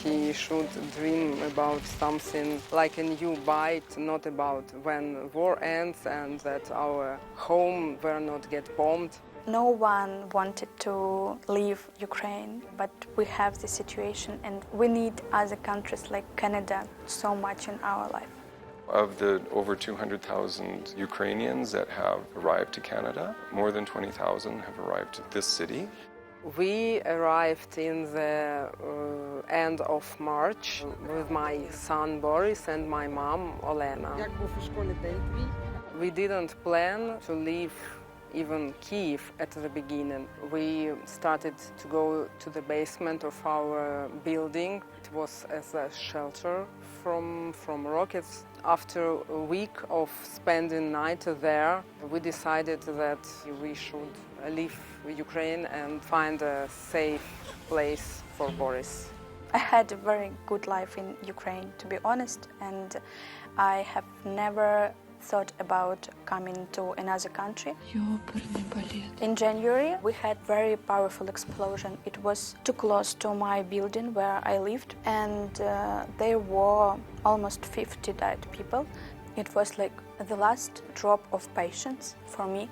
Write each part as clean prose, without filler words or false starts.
he should dream about something like a new bite, not about when war ends and that our home will not get bombed. No one wanted to leave Ukraine, but we have this situation and we need other countries like Canada so much in our life. Of the over 200,000 Ukrainians that have arrived to Canada, more than 20,000 have arrived to this city. We arrived in the end of March with my son Boris and my mom Olena. We didn't plan to leave even Kiev at the beginning. We started to go to the basement of our building. It was as a shelter from rockets. After a week of spending night there, we decided that we should leave Ukraine and find a safe place for Boris. I had a very good life in Ukraine, to be honest, and I have never thought about coming to another country. In January, we had very powerful explosion. It was too close to my building where I lived, and there were almost 50 dead people. It was like the last drop of patience for me.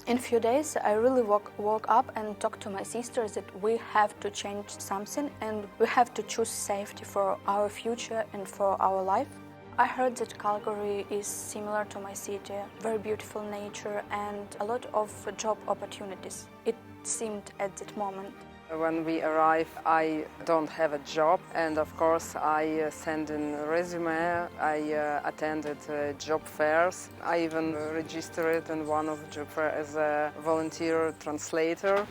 In a few days, I really woke up and talked to my sisters that we have to change something and we have to choose safety for our future and for our life. I heard that Calgary is similar to my city, very beautiful nature and a lot of job opportunities. It seemed at that moment. When we arrived, I don't have a job, and of course I sent in a resume. I attended job fairs. I even registered in one of the job fairs as a volunteer translator.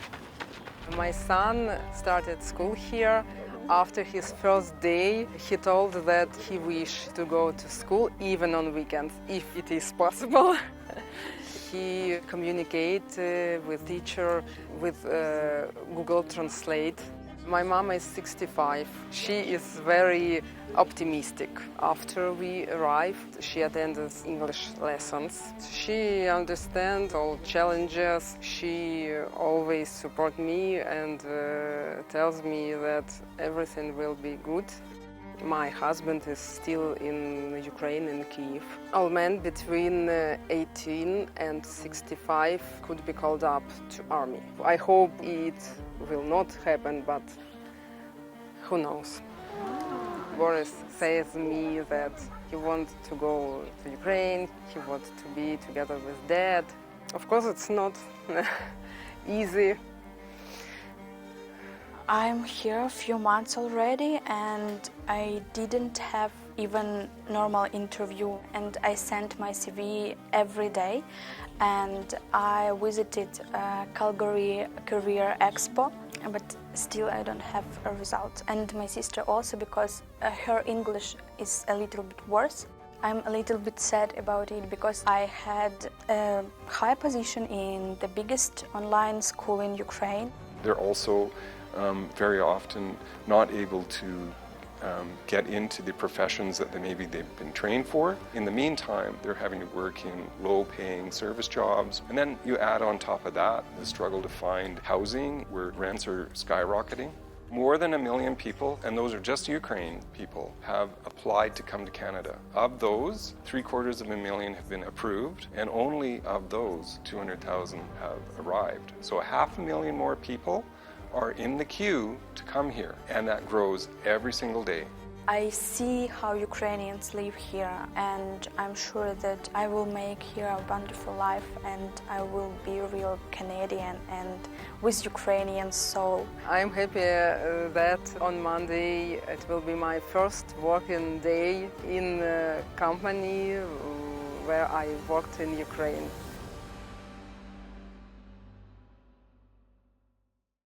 My son started school here. After his first day, he told that he wished to go to school even on weekends, if it is possible. He communicates with teacher with Google Translate. My mom is 65. She is very optimistic. After we arrived, she attended English lessons. She understands all challenges. She always supports me and tells me that everything will be good. My husband is still in Ukraine, in Kiev. All men between 18 and 65 could be called up to army. I hope it will not happen, but who knows. Boris says me that he wants to go to Ukraine, he wants to be together with Dad. Of course, it's not easy. I'm here a few months already and I didn't have even normal interview, and I sent my CV every day, and I visited Calgary Career Expo, but still I don't have a result. And my sister also, because her English is a little bit worse. I'm a little bit sad about it because I had a high position in the biggest online school in Ukraine. They're also very often not able to get into the professions that maybe they've been trained for. In the meantime, they're having to work in low-paying service jobs. And then you add on top of that the struggle to find housing where rents are skyrocketing. More than 1 million people, and those are just Ukraine people, have applied to come to Canada. Of those, 750,000 have been approved, and only of those, 200,000 have arrived. So 500,000 more people are in the queue to come here, and that grows every single day. I see how Ukrainians live here, and I'm sure that I will make here a wonderful life, and I will be a real Canadian and with Ukrainian soul. I'm happy that on Monday it will be my first working day in a company where I worked in Ukraine.